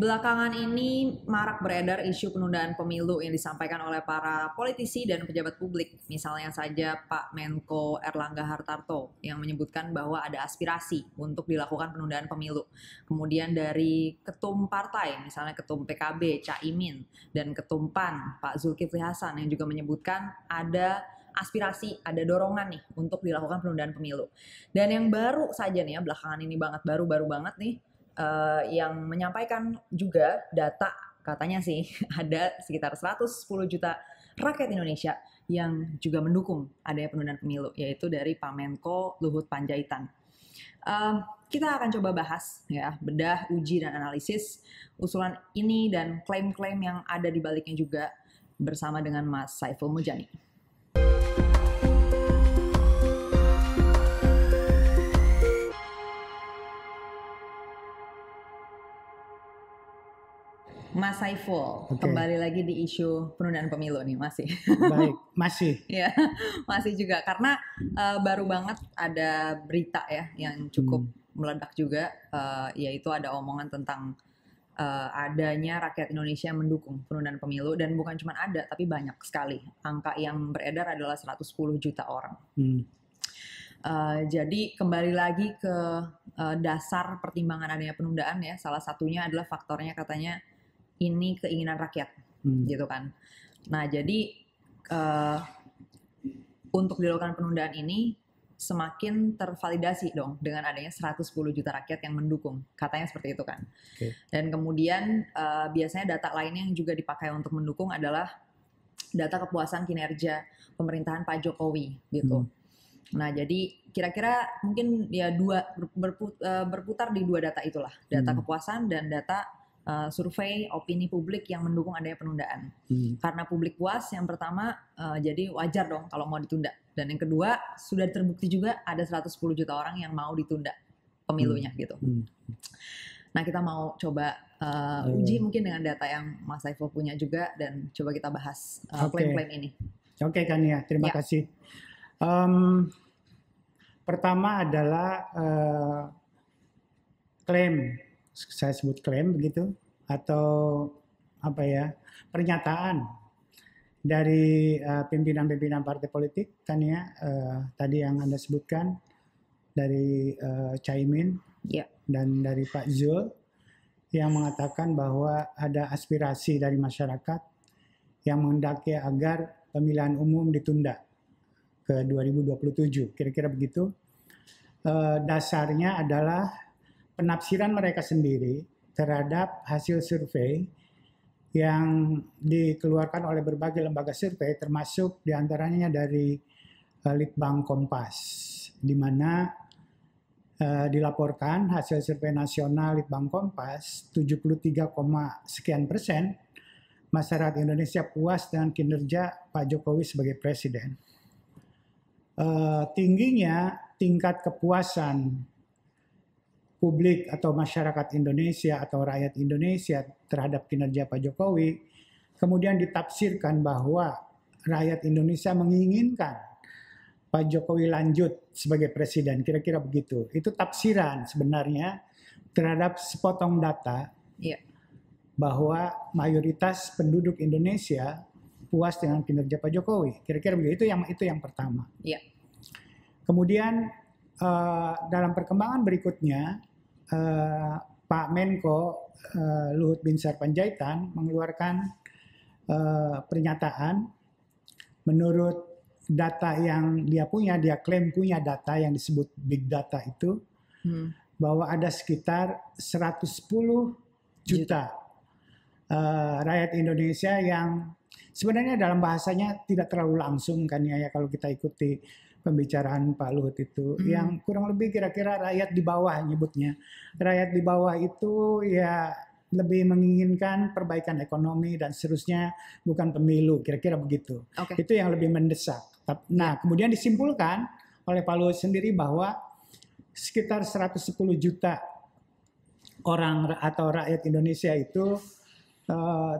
Belakangan ini marak beredar isu penundaan pemilu yang disampaikan oleh para politisi dan pejabat publik. Misalnya saja Pak Menko Erlangga Hartarto yang menyebutkan bahwa ada aspirasi untuk dilakukan penundaan pemilu. Kemudian dari ketum partai, misalnya ketum PKB Caimin dan ketum PAN Pak Zulkifli Hasan yang juga menyebutkan ada aspirasi, ada dorongan nih untuk dilakukan penundaan pemilu. Dan yang baru saja nih ya, belakangan ini baru banget nih, yang menyampaikan juga data katanya sih ada sekitar 110 juta rakyat Indonesia yang juga mendukung adanya penundaan pemilu, yaitu dari Pak Menko Luhut Panjaitan. Kita akan coba bahas ya, bedah, uji, dan analisis usulan ini dan klaim-klaim yang ada di baliknya juga bersama dengan Mas Saiful Mujani. Mas Saiful, kembali lagi di isu penundaan pemilu nih, masih. Baik, masih. Ya, masih juga karena baru banget ada berita ya yang cukup meledak juga, yaitu ada omongan tentang adanya rakyat Indonesia yang mendukung penundaan pemilu, dan bukan cuma ada tapi banyak sekali. Angka yang beredar adalah 110 juta orang. Jadi kembali lagi ke dasar pertimbangan adanya penundaan ya, salah satunya adalah faktornya katanya ini keinginan rakyat, gitu kan. Nah, jadi untuk dilakukan penundaan ini semakin tervalidasi dong dengan adanya 110 juta rakyat yang mendukung, katanya seperti itu kan. Okay. Dan kemudian biasanya data lainnya yang juga dipakai untuk mendukung adalah data kepuasan kinerja pemerintahan Pak Jokowi, gitu. Nah, jadi kira-kira mungkin ya berputar di dua data itulah, data kepuasan dan data survei opini publik yang mendukung adanya penundaan. Karena publik puas yang pertama, jadi wajar dong kalau mau ditunda. Dan yang kedua, sudah terbukti juga ada 110 juta orang yang mau ditunda pemilunya gitu. Nah, kita mau coba uji mungkin dengan data yang Mas Saiful punya juga, dan coba kita bahas klaim-klaim ini. Oke, Kania, terima kasih. Pertama adalah klaim, saya sebut klaim begitu, atau apa ya, pernyataan dari pimpinan-pimpinan partai politik kan ya, tadi yang Anda sebutkan dari Caimin dan dari Pak Zul yang mengatakan bahwa ada aspirasi dari masyarakat yang menghendaki agar pemilihan umum ditunda ke 2027, kira-kira begitu. Dasarnya adalah penafsiran mereka sendiri terhadap hasil survei yang dikeluarkan oleh berbagai lembaga survei, termasuk diantaranya dari Litbang Kompas, di mana dilaporkan hasil survei nasional Litbang Kompas 73, sekian persen masyarakat Indonesia puas dengan kinerja Pak Jokowi sebagai presiden. Tingginya tingkat kepuasan publik atau masyarakat Indonesia atau rakyat Indonesia terhadap kinerja Pak Jokowi kemudian ditafsirkan bahwa rakyat Indonesia menginginkan Pak Jokowi lanjut sebagai presiden, kira-kira begitu. Itu tafsiran sebenarnya terhadap sepotong data bahwa mayoritas penduduk Indonesia puas dengan kinerja Pak Jokowi, kira-kira begitu. Itu yang pertama. Kemudian dalam perkembangan berikutnya, Pak Menko Luhut Binsar Panjaitan mengeluarkan pernyataan, menurut data yang dia punya, dia klaim punya data yang disebut big data itu, bahwa ada sekitar 110 juta rakyat Indonesia yang sebenarnya dalam bahasanya tidak terlalu langsung kan ya, kalau kita ikuti pembicaraan Pak Luhut itu, yang kurang lebih kira-kira rakyat di bawah nyebutnya. Rakyat di bawah itu ya lebih menginginkan perbaikan ekonomi dan seterusnya, bukan pemilu, kira-kira begitu. Itu yang lebih mendesak. Nah, kemudian disimpulkan oleh Pak Luhut sendiri bahwa sekitar 110 juta orang atau rakyat Indonesia itu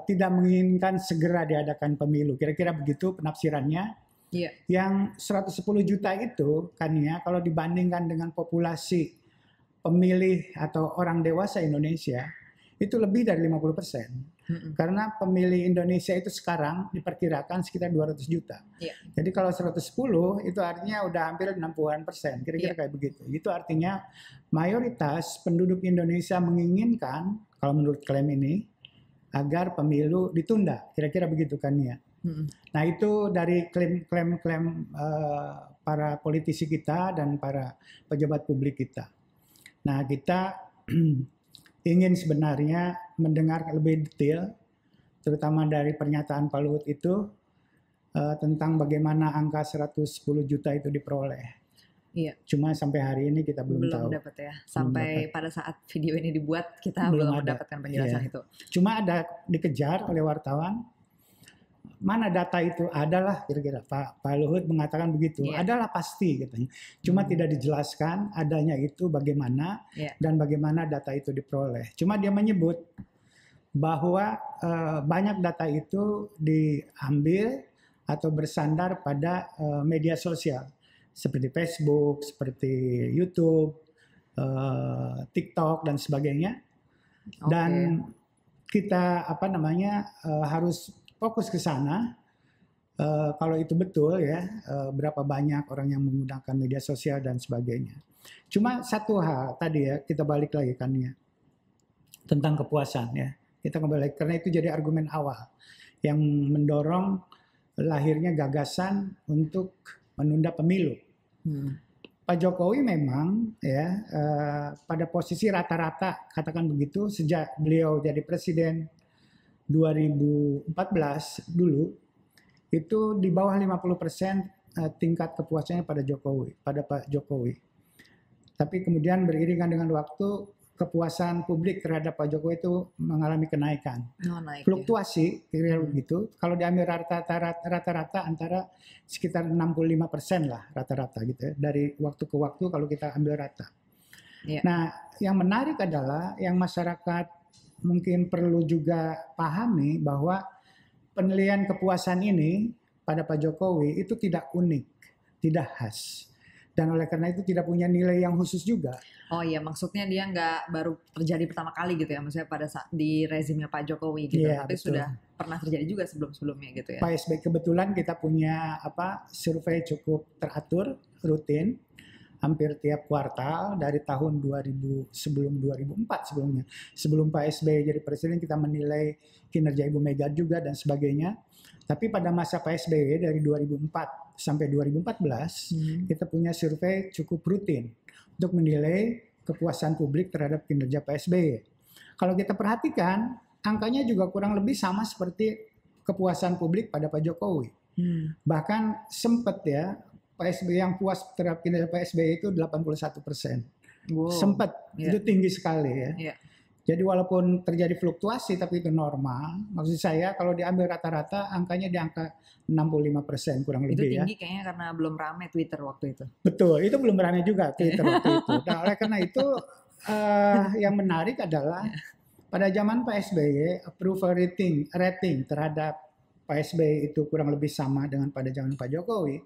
tidak menginginkan segera diadakan pemilu, kira-kira begitu penafsirannya. Yang 110 juta itu kan ya, kalau dibandingkan dengan populasi pemilih atau orang dewasa Indonesia, itu lebih dari 50%. Karena pemilih Indonesia itu sekarang diperkirakan sekitar 200 juta. Jadi kalau 110 itu artinya udah hampir 60%, kira-kira kayak begitu. Itu artinya mayoritas penduduk Indonesia menginginkan, kalau menurut klaim ini, agar pemilu ditunda. Kira-kira begitu kan ya. Nah itu dari klaim para politisi kita dan para pejabat publik kita. Nah kita ingin sebenarnya mendengar lebih detail, terutama dari pernyataan Pak Luhut itu tentang bagaimana angka 110 juta itu diperoleh. Iya. Cuma sampai hari ini kita belum tahu. Belum dapat ya. Sampai pada saat video ini dibuat kita belum mendapatkan penjelasan itu. Cuma ada dikejar oleh wartawan. Mana data itu? Adalah kira-kira Pak Luhut mengatakan begitu. Adalah pasti katanya. Cuma tidak dijelaskan adanya itu bagaimana dan bagaimana data itu diperoleh. Cuma dia menyebut bahwa banyak data itu diambil atau bersandar pada media sosial seperti Facebook, seperti YouTube, TikTok dan sebagainya. Dan kita harus fokus ke sana. Kalau itu betul ya, berapa banyak orang yang menggunakan media sosial dan sebagainya. Cuma satu hal tadi ya, kita balik lagi kan ya, tentang kepuasan ya. Kita kembali karena itu jadi argumen awal yang mendorong lahirnya gagasan untuk menunda pemilu. Pak Jokowi memang ya pada posisi rata-rata katakan begitu sejak beliau jadi presiden 2014 dulu itu di bawah 50% tingkat kepuasannya pada Pak Jokowi. Tapi kemudian beriringan dengan waktu kepuasan publik terhadap Pak Jokowi itu mengalami kenaikan. Fluktuasi kira-kira begitu. Kalau diambil rata-rata antara sekitar 65% lah rata-rata gitu ya. Dari waktu ke waktu kalau kita ambil rata. Nah, yang menarik adalah yang masyarakat mungkin perlu juga pahami bahwa penilaian kepuasan ini pada Pak Jokowi itu tidak unik, tidak khas. Dan oleh karena itu tidak punya nilai yang khusus juga. Oh iya, maksudnya dia nggak baru terjadi pertama kali gitu ya, maksudnya pada saat di rezimnya Pak Jokowi gitu, tapi betul. Sudah pernah terjadi juga sebelum-sebelumnya gitu ya. Pak SBY kebetulan kita punya survei cukup teratur, rutin, hampir tiap kuartal dari tahun 2004 sebelumnya. Sebelum Pak SBY jadi presiden kita menilai kinerja Ibu Mega juga dan sebagainya. Tapi pada masa Pak SBY dari 2004 sampai 2014 kita punya survei cukup rutin untuk menilai kepuasan publik terhadap kinerja Pak SBY. Kalau kita perhatikan angkanya juga kurang lebih sama seperti kepuasan publik pada Pak Jokowi. Bahkan sempat ya Pak SBY yang puas terhadap kinerja Pak SBY itu 81%. Wow. Sempat, itu tinggi sekali ya. Jadi walaupun terjadi fluktuasi tapi itu normal. Maksud saya kalau diambil rata-rata angkanya di angka 65% kurang lebih ya. Itu tinggi kayaknya karena belum ramai Twitter waktu itu. Betul, itu belum ramai juga Twitter waktu itu. Nah, oleh karena itu yang menarik adalah pada zaman Pak SBY approval rating terhadap Pak SBY itu kurang lebih sama dengan pada zaman Pak Jokowi.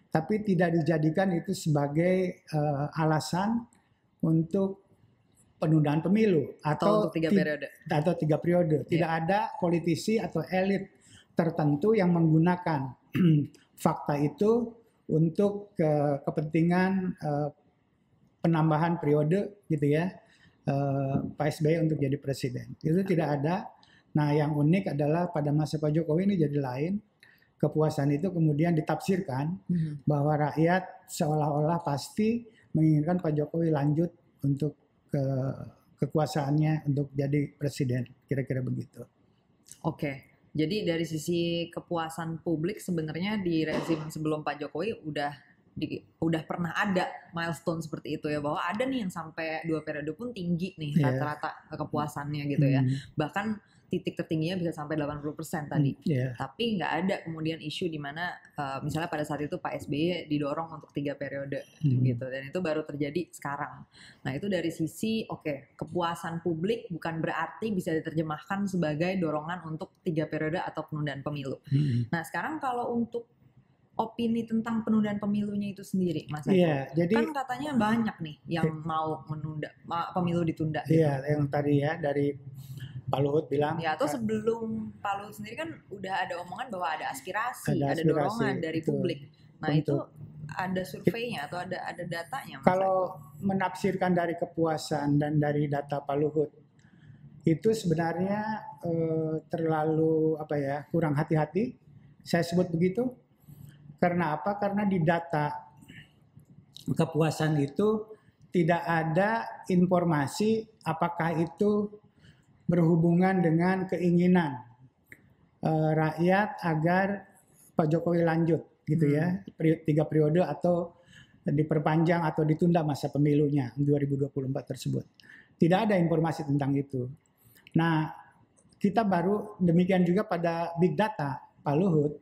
Tapi tidak dijadikan itu sebagai alasan untuk penundaan pemilu atau untuk 3 periode. Atau 3 periode. Tidak ada politisi atau elit tertentu yang menggunakan fakta itu untuk kepentingan penambahan periode gitu ya, Pak SBY untuk jadi presiden. Itu tidak ada. Nah yang unik adalah pada masa Pak Jokowi ini jadi lain. Kepuasan itu kemudian ditafsirkan bahwa rakyat seolah-olah pasti menginginkan Pak Jokowi lanjut untuk kekuasaannya untuk jadi presiden, kira-kira begitu. Oke, jadi dari sisi kepuasan publik sebenarnya di rezim sebelum Pak Jokowi udah pernah ada milestone seperti itu ya, bahwa ada nih yang sampai 2 periode pun tinggi nih rata-rata kepuasannya gitu ya, bahkan titik tertingginya bisa sampai 80% tadi. Tapi nggak ada kemudian isu di mana misalnya pada saat itu Pak SBY didorong untuk 3 periode gitu, dan itu baru terjadi sekarang. Nah itu dari sisi kepuasan publik bukan berarti bisa diterjemahkan sebagai dorongan untuk 3 periode atau penundaan pemilu. Nah sekarang kalau untuk opini tentang penundaan pemilunya itu sendiri, Mas Eko, kan katanya banyak nih yang mau menunda pemilu ditunda. Iya, yang tadi ya dari Pak Luhut bilang. Ya, atau sebelum Pak Luhut sendiri kan udah ada omongan bahwa ada aspirasi, ada aspirasi, dorongan dari betul. publik. Nah Untuk, itu ada surveinya atau ada datanya? Kalau menafsirkan dari kepuasan dan dari data Pak Luhut itu sebenarnya terlalu kurang hati-hati. Saya sebut begitu. Karena apa? Karena di data kepuasan itu tidak ada informasi apakah itu berhubungan dengan keinginan rakyat agar Pak Jokowi lanjut gitu ya, 3 periode atau diperpanjang atau ditunda masa pemilunya 2024 tersebut. Tidak ada informasi tentang itu. Nah, kita baru demikian juga pada big data Pak Luhut.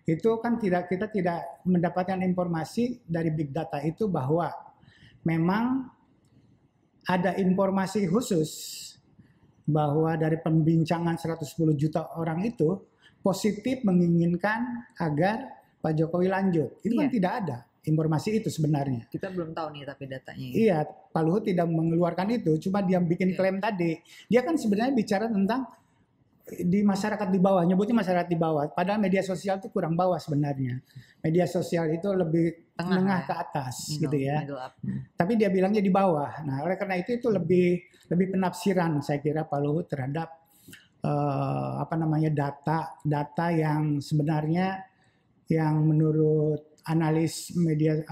Itu kan kita tidak mendapatkan informasi dari big data itu bahwa memang ada informasi khusus bahwa dari pembincangan 110 juta orang itu positif menginginkan agar Pak Jokowi lanjut. Itu kan tidak ada informasi itu sebenarnya. Kita belum tahu nih tapi datanya. Iya, Pak Luhut tidak mengeluarkan itu, cuma dia bikin klaim tadi. Dia kan sebenarnya bicara tentang di masyarakat di bawah, nyebutnya masyarakat di bawah. Padahal media sosial itu kurang bawah sebenarnya. Media sosial itu lebih tengah ke atas gitu ya. Tapi dia bilangnya di bawah. Nah, oleh karena itu lebih penafsiran saya kira Pak Luhut terhadap data yang sebenarnya yang menurut analis media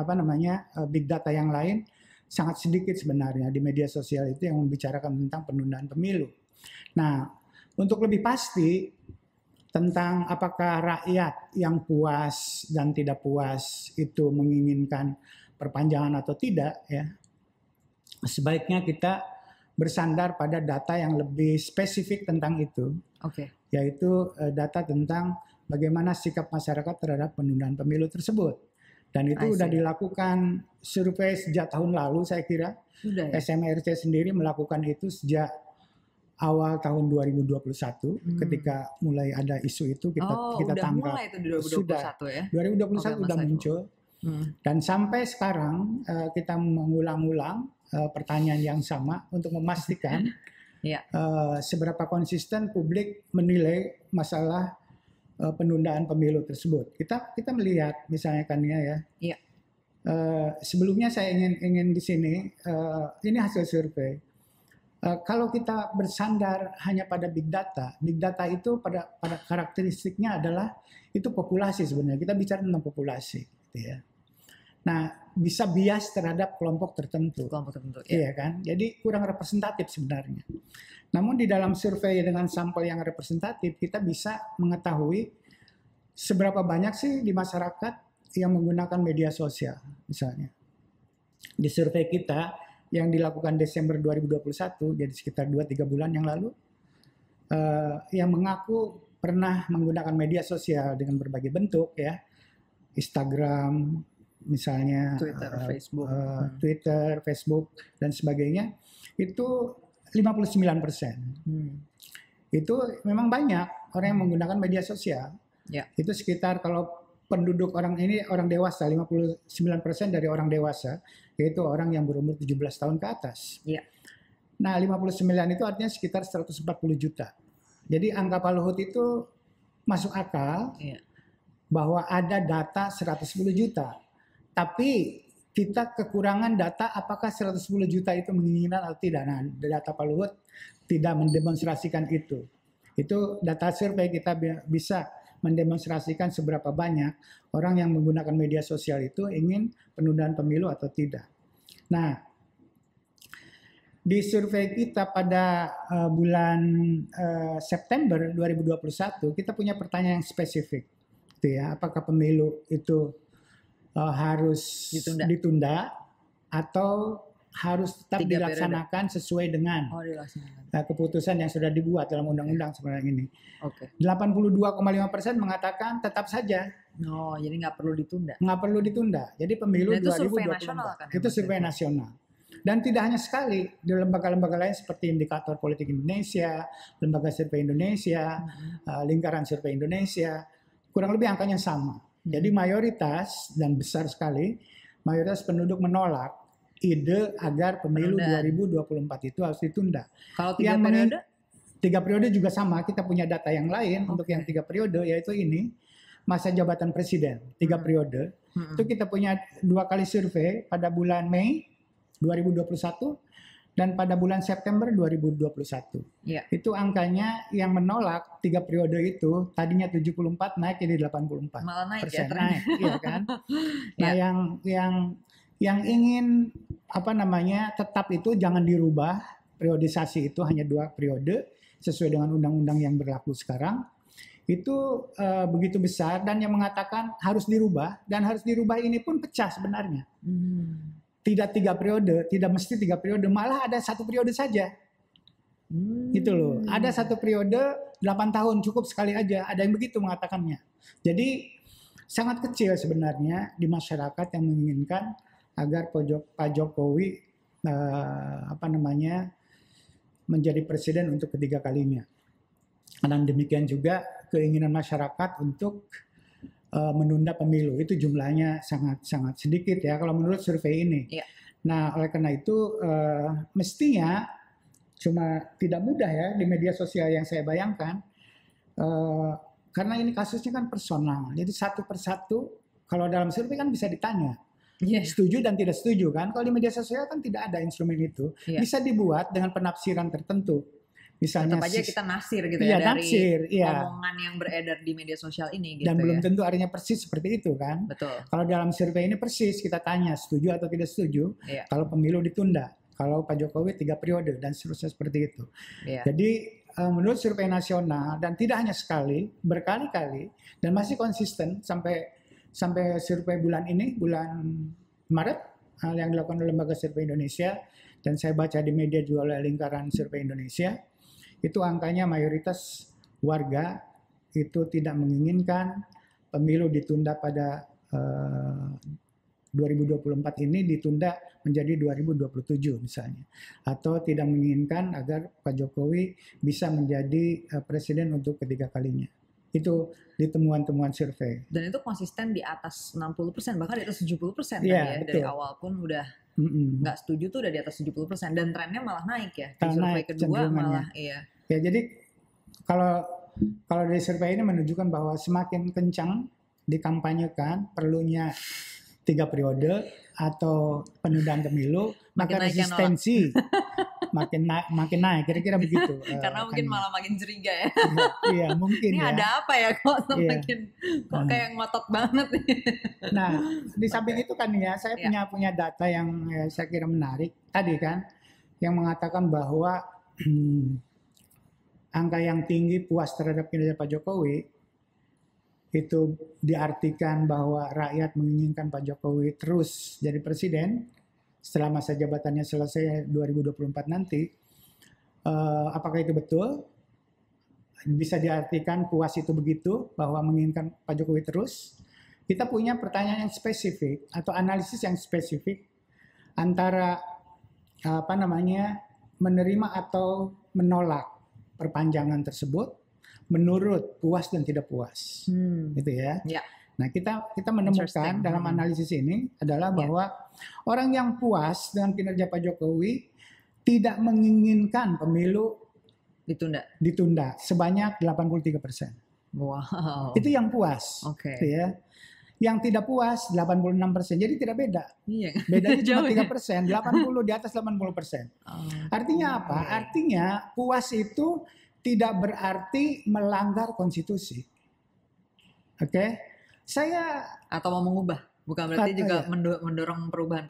big data yang lain sangat sedikit sebenarnya di media sosial itu yang membicarakan tentang penundaan pemilu. Nah, untuk lebih pasti tentang apakah rakyat yang puas dan tidak puas itu menginginkan perpanjangan atau tidak ya, sebaiknya kita bersandar pada data yang lebih spesifik tentang itu, yaitu data tentang bagaimana sikap masyarakat terhadap penundaan pemilu tersebut. Dan itu sudah dilakukan survei sejak tahun lalu saya kira. Sudah, ya? SMRC sendiri melakukan itu sejak awal tahun 2021 ketika mulai ada isu itu kita tangkap. Mulai itu 2021 sudah, ya. 2021 sudah muncul. Dan sampai sekarang kita mengulang-ulang pertanyaan yang sama untuk memastikan seberapa konsisten publik menilai masalah penundaan pemilu tersebut. Kita melihat misalnya kan ya. Sebelumnya saya ingin di sini ini hasil survei. Kalau kita bersandar hanya pada big data itu pada karakteristiknya adalah itu populasi sebenarnya. Kita bicara tentang populasi, gitu ya. Nah, bisa bias terhadap kelompok tertentu. Iya kan? Jadi kurang representatif sebenarnya. Namun di dalam survei dengan sampel yang representatif kita bisa mengetahui seberapa banyak sih di masyarakat yang menggunakan media sosial misalnya. Di survei kita yang dilakukan Desember 2021, jadi sekitar 2-3 bulan yang lalu, yang mengaku pernah menggunakan media sosial dengan berbagai bentuk ya, Instagram misalnya, Twitter, Facebook dan sebagainya, itu 59%. Itu memang banyak orang yang menggunakan media sosial. Itu sekitar kalau penduduk orang dewasa, 59% dari orang dewasa, yaitu orang yang berumur 17 tahun ke atas. Nah, 59 itu artinya sekitar 140 juta. Jadi angka Pak Luhut itu masuk akal bahwa ada data 110 juta. Tapi kita kekurangan data apakah 110 juta itu menginginkan atau tidak. Nah, data Pak Luhut tidak mendemonstrasikan itu. Itu data survei kita bisa mendemonstrasikan seberapa banyak orang yang menggunakan media sosial itu ingin penundaan pemilu atau tidak. Nah, di survei kita pada bulan September 2021 kita punya pertanyaan yang spesifik, gitu ya. Apakah pemilu itu harus ditunda atau harus tetap dilaksanakan sesuai dengan keputusan yang sudah dibuat dalam undang-undang sebenarnya ini. 82,5% mengatakan tetap saja. Jadi nggak perlu ditunda. Nggak perlu ditunda. Jadi pemilu 2024 itu survei nasional. Dan tidak hanya sekali di lembaga-lembaga lain seperti Indikator Politik Indonesia, Lembaga Survei Indonesia, Lingkaran Survei Indonesia, kurang lebih angkanya sama. Jadi mayoritas dan besar sekali mayoritas penduduk menolak ide agar pemilu 2024 itu harus ditunda. Kalau 3 periode? 3 periode juga sama, kita punya data yang lain untuk yang 3 periode, yaitu ini masa jabatan presiden 3 periode. Itu kita punya 2 kali survei pada bulan Mei 2021 dan pada bulan September 2021. Itu angkanya yang menolak 3 periode itu tadinya 74 naik jadi 84%. Malah naik ya, naik, iya kan? Nah, yang ingin tetap itu jangan dirubah, periodisasi itu hanya 2 periode sesuai dengan undang-undang yang berlaku sekarang. Itu begitu besar, dan yang mengatakan harus dirubah, dan harus dirubah ini pun pecah sebenarnya. Tidak 3 periode, tidak mesti 3 periode, malah ada 1 periode saja. Gitu loh. Ada 1 periode 8 tahun cukup sekali aja, ada yang begitu mengatakannya. Jadi sangat kecil sebenarnya di masyarakat yang menginginkan agar Pak Jokowi menjadi presiden untuk ketiga kalinya. Dan demikian juga keinginan masyarakat untuk menunda pemilu, itu jumlahnya sangat sedikit ya kalau menurut survei ini. Nah, oleh karena itu mestinya, cuma tidak mudah ya di media sosial yang saya bayangkan, karena ini kasusnya kan personal, jadi satu persatu kalau dalam survei kan bisa ditanya setuju dan tidak setuju kan. Kalau di media sosial kan tidak ada instrumen itu, bisa dibuat dengan penafsiran tertentu. Misalnya tetap aja kita nasir gitu ya dari omongan yang beredar di media sosial ini gitu. Dan belum tentu artinya persis seperti itu kan. Betul. Kalau dalam survei ini persis kita tanya setuju atau tidak setuju kalau pemilu ditunda, kalau Pak Jokowi 3 periode dan seterusnya seperti itu. Jadi menurut survei nasional, dan tidak hanya sekali, berkali-kali, dan masih konsisten sampai survei bulan ini, bulan Maret, yang dilakukan oleh Lembaga Survei Indonesia, dan saya baca di media juga oleh Lingkaran Survei Indonesia, itu angkanya mayoritas warga itu tidak menginginkan pemilu ditunda pada 2024 ini ditunda menjadi 2027 misalnya, atau tidak menginginkan agar Pak Jokowi bisa menjadi presiden untuk ketiga kalinya. Itu di temuan-temuan survei. Dan itu konsisten di atas 60%, bahkan di atas 70% ya, dari awal pun udah nggak setuju tuh udah di atas 70%, dan trennya malah naik ya. Di survei kedua malah ya, jadi kalau dari survei ini menunjukkan bahwa semakin kencang dikampanyekan perlunya 3 periode atau penundaan pemilu, maka resistensi makin naik, kira-kira begitu. Karena mungkin malah makin curiga ya. Iya, mungkin. Ini ada apa ya kok kayak ngotot banget. Nah, di samping itu kan ya, saya punya data yang saya kira menarik tadi kan, yang mengatakan bahwa angka yang tinggi puas terhadap kinerja Pak Jokowi itu diartikan bahwa rakyat menginginkan Pak Jokowi terus jadi presiden setelah masa jabatannya selesai 2024 nanti. Apakah itu betul? Bisa diartikan puas itu begitu, bahwa menginginkan Pak Jokowi terus? Kita punya pertanyaan yang spesifik atau analisis yang spesifik antara menerima atau menolak perpanjangan tersebut menurut puas dan tidak puas, gitu ya. Nah, kita menemukan dalam analisis ini adalah bahwa orang yang puas dengan kinerja Pak Jokowi tidak menginginkan pemilu ditunda sebanyak 83%. Wow. Itu yang puas, gitu ya. Yang tidak puas 86%, jadi tidak beda. Bedanya cuma 3%, 80 di atas 80%. Artinya apa? Artinya puas itu tidak berarti melanggar konstitusi. Atau mau mengubah, bukan berarti juga mendorong perubahan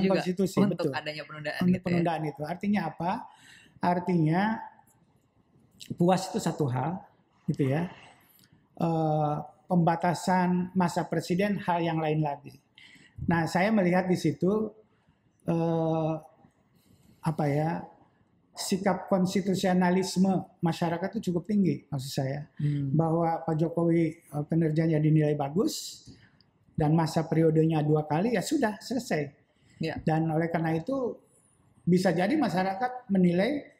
konstitusi untuk adanya penundaan. Penundaan itu artinya apa? Artinya puas itu satu hal, gitu ya. Pembatasan masa presiden hal yang lain lagi. Nah, saya melihat di situ sikap konstitusionalisme masyarakat itu cukup tinggi, maksud saya. Bahwa Pak Jokowi kinerjanya dinilai bagus dan masa periodenya 2 kali, ya sudah selesai. Dan oleh karena itu bisa jadi masyarakat menilai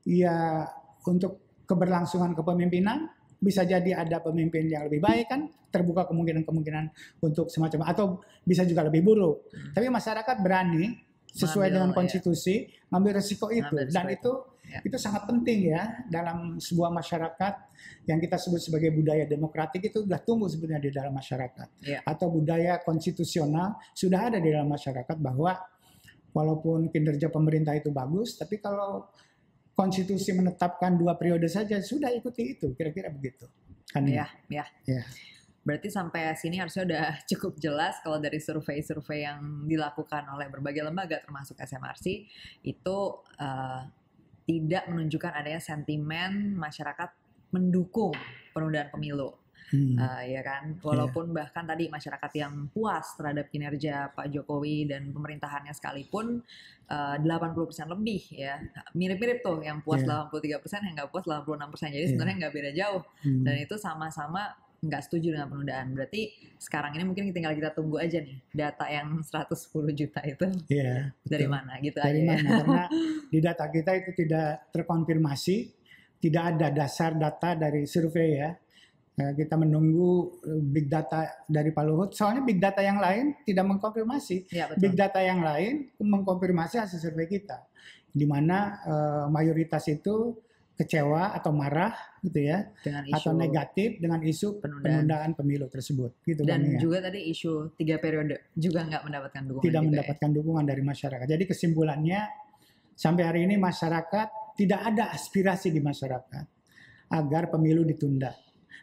ya untuk keberlangsungan kepemimpinan bisa jadi ada pemimpin yang lebih baik kan, terbuka kemungkinan-kemungkinan untuk semacam, atau bisa juga lebih buruk. Tapi masyarakat berani sesuai dengan konstitusi ngambil resiko itu, dan itu Itu sangat penting ya dalam sebuah masyarakat yang kita sebut sebagai budaya demokratik, itu sudah tumbuh sebenarnya di dalam masyarakat. Atau budaya konstitusional sudah ada di dalam masyarakat, bahwa walaupun kinerja pemerintah itu bagus, tapi kalau konstitusi menetapkan 2 periode saja, sudah ikuti itu, kira-kira begitu. Kan ya. Berarti sampai sini harusnya udah cukup jelas kalau dari survei-survei yang dilakukan oleh berbagai lembaga termasuk SMRC itu tidak menunjukkan adanya sentimen masyarakat mendukung penundaan pemilu. Ya kan, walaupun bahkan tadi masyarakat yang puas terhadap kinerja Pak Jokowi dan pemerintahannya sekalipun 80% lebih ya, mirip-mirip tuh, yang puas 83%, yang nggak puas 86%, jadi sebenarnya nggak beda jauh, dan itu sama-sama nggak setuju dengan penundaan. Berarti sekarang ini mungkin tinggal kita tunggu aja nih data yang 110 juta itu dari mana gitu dari aja. Mana? Karena di data kita itu tidak terkonfirmasi, tidak ada dasar data dari survei ya. Kita menunggu big data dari Pak Luhut. Soalnya big data yang lain tidak mengkonfirmasi. Big data yang lain mengkonfirmasi hasil survei kita, di mana mayoritas itu kecewa atau marah gitu ya, dengan isu, atau negatif dengan isu penundaan pemilu tersebut gitu. Dan kan, juga tadi isu 3 periode juga nggak mendapatkan dukungan. Tidak mendapatkan dukungan dari masyarakat. Jadi kesimpulannya sampai hari ini masyarakat, tidak ada aspirasi di masyarakat agar pemilu ditunda.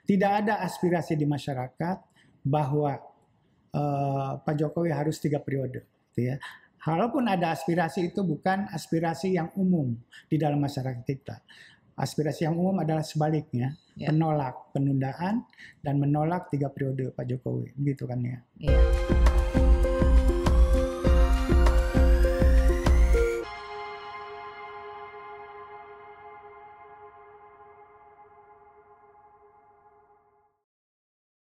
Tidak ada aspirasi di masyarakat bahwa Pak Jokowi harus 3 periode gitu ya. Walaupun ada aspirasi, itu bukan aspirasi yang umum di dalam masyarakat kita. Aspirasi yang umum adalah sebaliknya, menolak penundaan dan menolak 3 periode Pak Jokowi, gitu kan ya.